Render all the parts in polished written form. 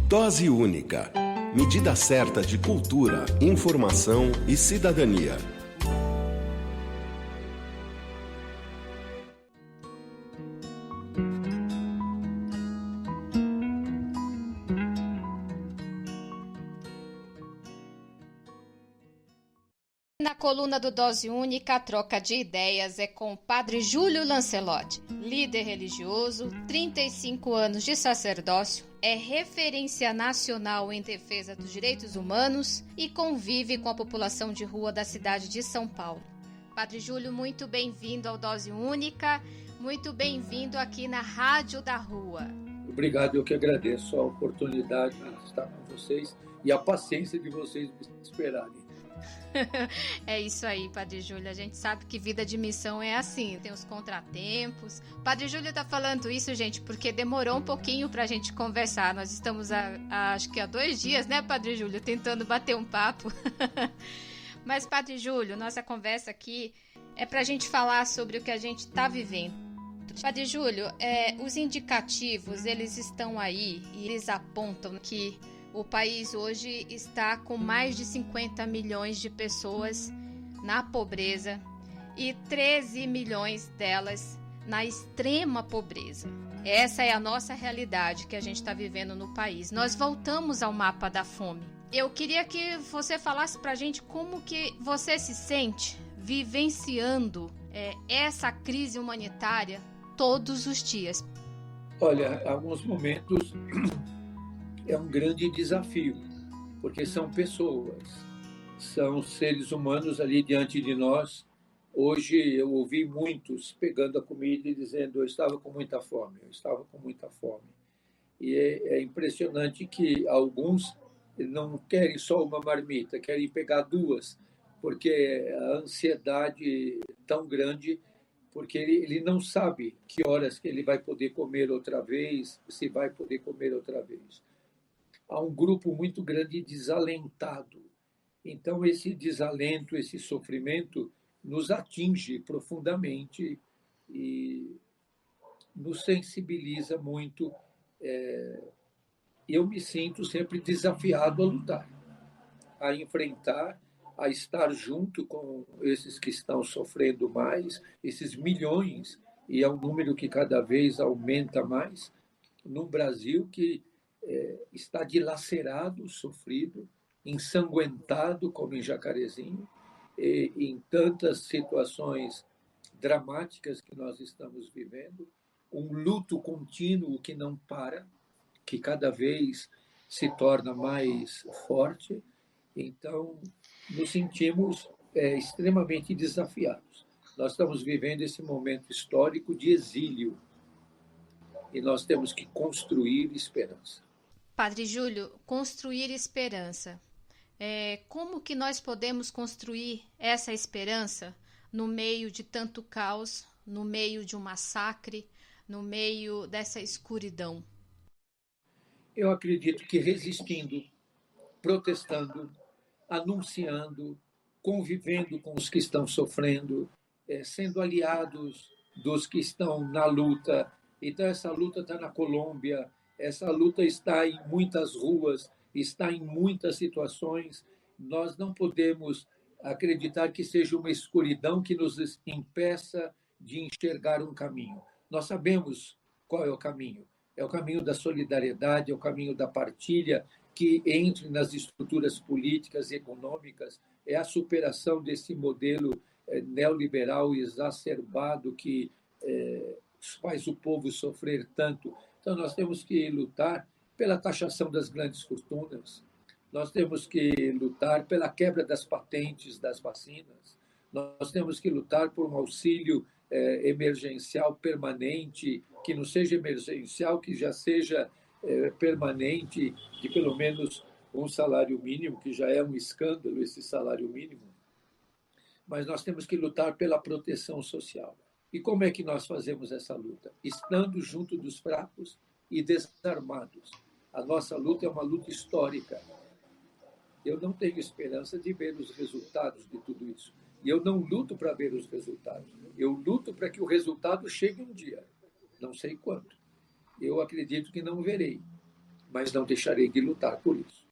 Dose única. Medida certa de cultura, informação e cidadania. Na coluna do Dose Única, a troca de ideias é com o Padre Júlio Lancelotti, líder religioso, 35 anos de sacerdócio, é referência nacional em defesa dos direitos humanos e convive com a população de rua da cidade de São Paulo. Padre Júlio, muito bem-vindo ao Dose Única, muito bem-vindo aqui na Rádio da Rua. Obrigado, eu que agradeço a oportunidade de estar com vocês e a paciência de vocês me esperarem. É isso aí, Padre Júlio. A gente sabe que vida de missão é assim, tem os contratempos. Padre Júlio tá falando isso, gente, porque demorou um pouquinho pra gente conversar. Nós estamos acho que há 2 dias, né, Padre Júlio, tentando bater um papo. Mas, Padre Júlio, nossa conversa aqui é pra gente falar sobre o que a gente tá vivendo. Padre Júlio, os indicativos, eles estão aí e eles apontam que o país hoje está com mais de 50 milhões de pessoas na pobreza e 13 milhões delas na extrema pobreza. Essa é a nossa realidade que a gente está vivendo no país. Nós voltamos ao mapa da fome. Eu queria que você falasse para a gente como que você se sente vivenciando essa crise humanitária todos os dias. Olha, em alguns momentos é um grande desafio, porque são pessoas, são seres humanos ali diante de nós. Hoje eu ouvi muitos pegando a comida e dizendo: eu estava com muita fome, eu estava com muita fome. E é impressionante que alguns não querem só uma marmita, querem pegar 2, porque a ansiedade é tão grande, porque ele não sabe que horas que ele vai poder comer outra vez, se vai poder comer outra vez. Há um grupo muito grande desalentado. Então, esse desalento, esse sofrimento nos atinge profundamente e nos sensibiliza muito. Eu me sinto sempre desafiado a lutar, a enfrentar, a estar junto com esses que estão sofrendo mais, esses milhões, e é um número que cada vez aumenta mais, no Brasil, que está dilacerado, sofrido, ensanguentado, como em Jacarezinho, e em tantas situações dramáticas que nós estamos vivendo, um luto contínuo que não para, que cada vez se torna mais forte. Então, nos sentimos extremamente desafiados. Nós estamos vivendo esse momento histórico de exílio e nós temos que construir esperança. Padre Júlio, construir esperança. Como que nós podemos construir essa esperança no meio de tanto caos, no meio de um massacre, no meio dessa escuridão? Eu acredito que resistindo, protestando, anunciando, convivendo com os que estão sofrendo, sendo aliados dos que estão na luta. Então, essa luta está na Colômbia, essa luta está em muitas ruas, está em muitas situações. Nós não podemos acreditar que seja uma escuridão que nos impeça de enxergar um caminho. Nós sabemos qual é o caminho. É o caminho da solidariedade, é o caminho da partilha, que entre nas estruturas políticas e econômicas, é a superação desse modelo neoliberal exacerbado que faz o povo sofrer tanto. Então, nós temos que lutar pela taxação das grandes fortunas, nós temos que lutar pela quebra das patentes das vacinas, nós temos que lutar por um auxílio emergencial permanente, que não seja emergencial, que já seja permanente, de pelo menos um salário mínimo, que já é um escândalo esse salário mínimo. Mas nós temos que lutar pela proteção social. E como é que nós fazemos essa luta? Estando junto dos fracos e desarmados. A nossa luta é uma luta histórica. Eu não tenho esperança de ver os resultados de tudo isso. E eu não luto para ver os resultados. Eu luto para que o resultado chegue um dia. Não sei quando. Eu acredito que não verei. mas não deixarei de lutar por isso.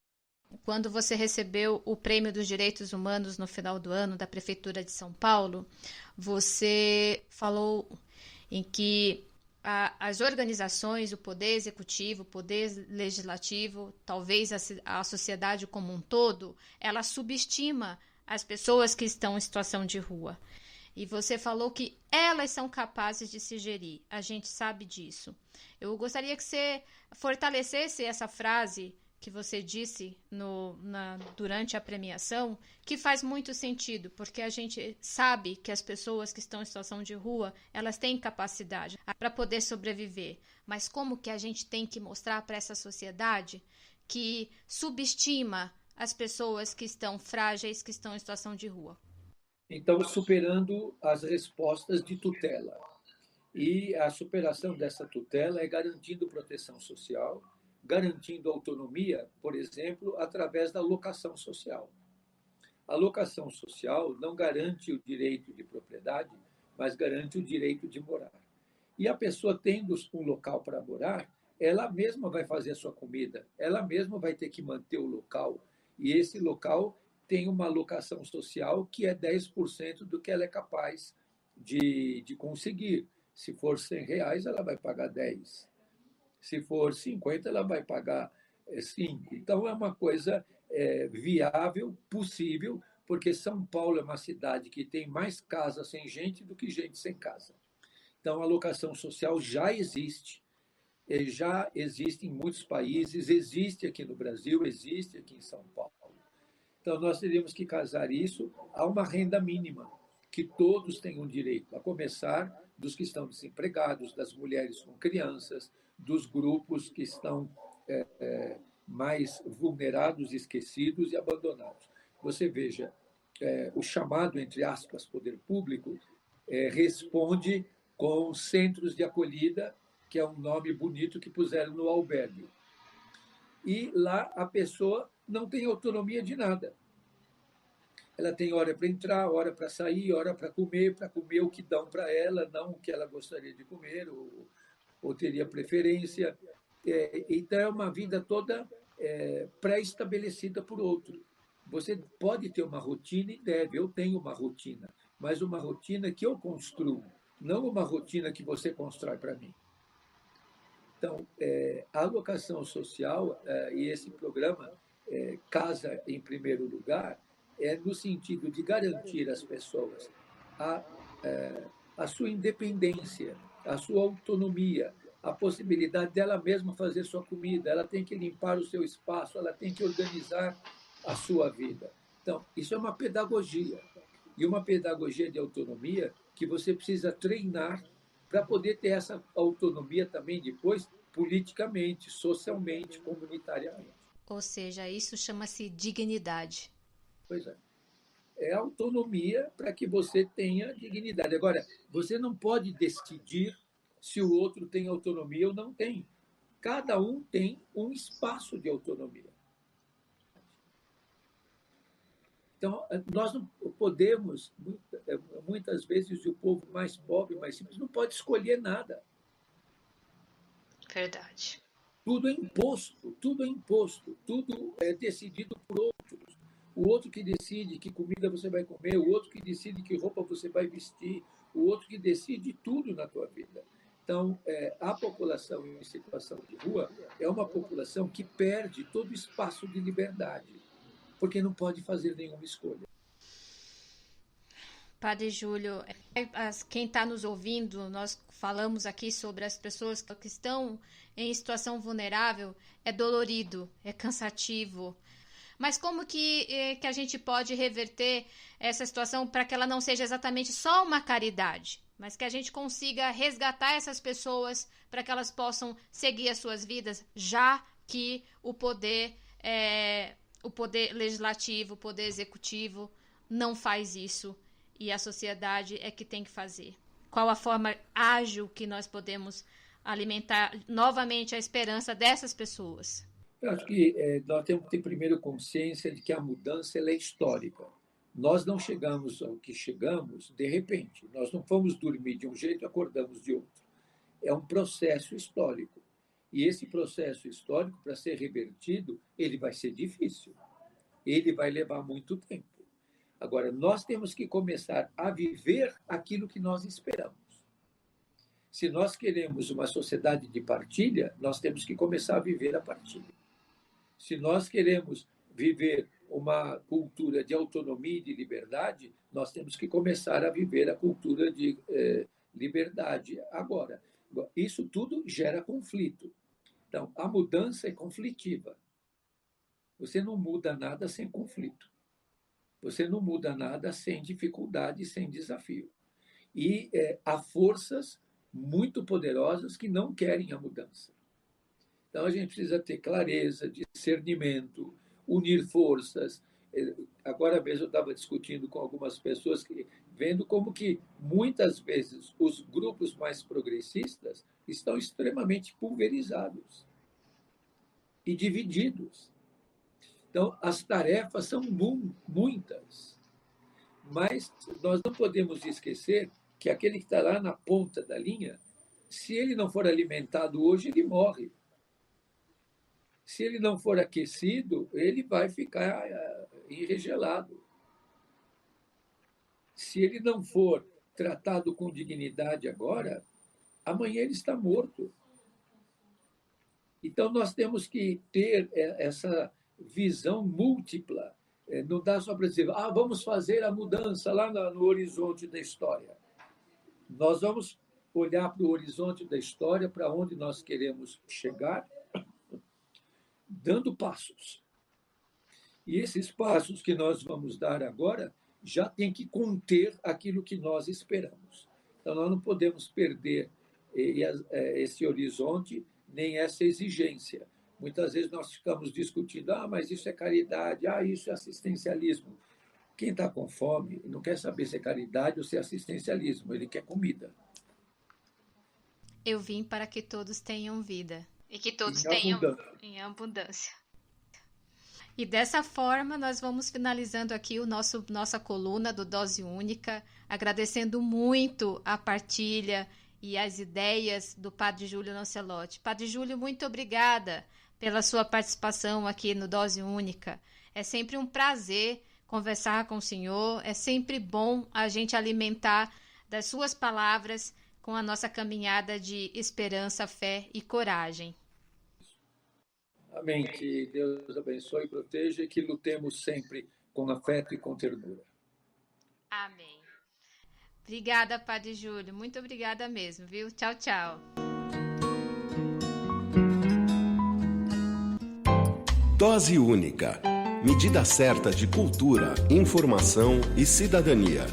Quando você recebeu o Prêmio dos Direitos Humanos no final do ano da Prefeitura de São Paulo, você falou em que as organizações, o poder executivo, o poder legislativo, talvez a sociedade como um todo, ela subestima as pessoas que estão em situação de rua. E você falou que elas são capazes de se gerir. A gente sabe disso. Eu gostaria que você fortalecesse essa frase que você disse durante a premiação, que faz muito sentido, porque a gente sabe que as pessoas que estão em situação de rua, elas têm capacidade para poder sobreviver. Mas como que a gente tem que mostrar para essa sociedade que subestima as pessoas que estão frágeis, que estão em situação de rua? Então, superando as respostas de tutela. E a superação dessa tutela é garantindo proteção social, garantindo autonomia, por exemplo, através da locação social. A locação social não garante o direito de propriedade, mas garante o direito de morar. E a pessoa tendo um local para morar, ela mesma vai fazer a sua comida, ela mesma vai ter que manter o local. E esse local tem uma locação social que é 10% do que ela é capaz de conseguir. Se for R$100, ela vai pagar 10. Se for 50, ela vai pagar 5. Então, é uma coisa viável, possível, porque São Paulo é uma cidade que tem mais casas sem gente do que gente sem casa. Então, a locação social já existe em muitos países, existe aqui no Brasil, existe aqui em São Paulo. Então, nós teríamos que casar isso a uma renda mínima, que todos tenham direito, a começar dos que estão desempregados, das mulheres com crianças, dos grupos que estão mais vulnerados, esquecidos e abandonados. Você veja, o chamado, entre aspas, poder público, responde com centros de acolhida, que é um nome bonito que puseram no albergue. E lá a pessoa não tem autonomia de nada. Ela tem hora para entrar, hora para sair, hora para comer o que dão para ela, não o que ela gostaria de comer ou teria preferência. Então, é uma vida toda pré-estabelecida por outro. Você pode ter uma rotina e deve. Eu tenho uma rotina, mas uma rotina que eu construo, não uma rotina que você constrói para mim. Então, a alocação social e esse programa casa em primeiro lugar no sentido de garantir às pessoas a sua independência, a sua autonomia, a possibilidade dela mesma fazer sua comida, ela tem que limpar o seu espaço, ela tem que organizar a sua vida. Então, isso é uma pedagogia, e uma pedagogia de autonomia que você precisa treinar para poder ter essa autonomia também depois, politicamente, socialmente, comunitariamente. Ou seja, isso chama-se dignidade. Pois é. É autonomia para que você tenha dignidade. Agora, você não pode decidir se o outro tem autonomia ou não tem. Cada um tem um espaço de autonomia. Então, nós não podemos, muitas vezes, o povo mais pobre, mais simples, não pode escolher nada. Verdade. Tudo é imposto, tudo é decidido por outros. O outro que decide que comida você vai comer, o outro que decide que roupa você vai vestir, o outro que decide tudo na tua vida. Então, a população em situação de rua é uma população que perde todo o espaço de liberdade, porque não pode fazer nenhuma escolha. Padre Júlio, quem está nos ouvindo, nós falamos aqui sobre as pessoas que estão em situação vulnerável, é dolorido, é cansativo. Mas como que a gente pode reverter essa situação para que ela não seja exatamente só uma caridade, mas que a gente consiga resgatar essas pessoas para que elas possam seguir as suas vidas, já que o poder legislativo, o poder executivo não faz isso e a sociedade é que tem que fazer? Qual a forma ágil que nós podemos alimentar novamente a esperança dessas pessoas? Eu acho que nós temos que ter primeiro consciência de que a mudança ela é histórica. Nós não chegamos ao que chegamos de repente. Nós não fomos dormir de um jeito e acordamos de outro. É um processo histórico. E esse processo histórico, para ser revertido, ele vai ser difícil. Ele vai levar muito tempo. Agora, nós temos que começar a viver aquilo que nós esperamos. Se nós queremos uma sociedade de partilha, nós temos que começar a viver a partilha. Se nós queremos viver uma cultura de autonomia e de liberdade, nós temos que começar a viver a cultura de liberdade agora. Isso tudo gera conflito. Então, a mudança é conflitiva. Você não muda nada sem conflito. Você não muda nada sem dificuldade, sem desafio. E há forças muito poderosas que não querem a mudança. Então, a gente precisa ter clareza, discernimento, unir forças. Agora mesmo eu estava discutindo com algumas pessoas, vendo como que, muitas vezes, os grupos mais progressistas estão extremamente pulverizados e divididos. Então, as tarefas são muitas, mas nós não podemos esquecer que aquele que está lá na ponta da linha, se ele não for alimentado hoje, ele morre. Se ele não for aquecido, ele vai ficar enregelado. Se ele não for tratado com dignidade agora, amanhã ele está morto. Então, nós temos que ter essa visão múltipla. Não dá só para dizer, vamos fazer a mudança lá no horizonte da história. Nós vamos olhar para o horizonte da história, para onde nós queremos chegar, dando passos. E esses passos que nós vamos dar agora já tem que conter aquilo que nós esperamos. Então, nós não podemos perder esse horizonte, nem essa exigência. Muitas vezes nós ficamos discutindo, mas isso é caridade, isso é assistencialismo. Quem está com fome não quer saber se é caridade ou se é assistencialismo, ele quer comida. Eu vim para que todos tenham vida. E que todos tenham em abundância. E dessa forma, nós vamos finalizando aqui nossa coluna do Dose Única, agradecendo muito a partilha e as ideias do Padre Júlio Lancelotti. Padre Júlio, muito obrigada pela sua participação aqui no Dose Única. É sempre um prazer conversar com o senhor, é sempre bom a gente alimentar das suas palavras com a nossa caminhada de esperança, fé e coragem. Amém. Que Deus abençoe e proteja e que lutemos sempre com afeto e com ternura. Amém. Obrigada, Padre Júlio. Muito obrigada mesmo, viu? Tchau, tchau. Dose Única. Medida certa de cultura, informação e cidadania.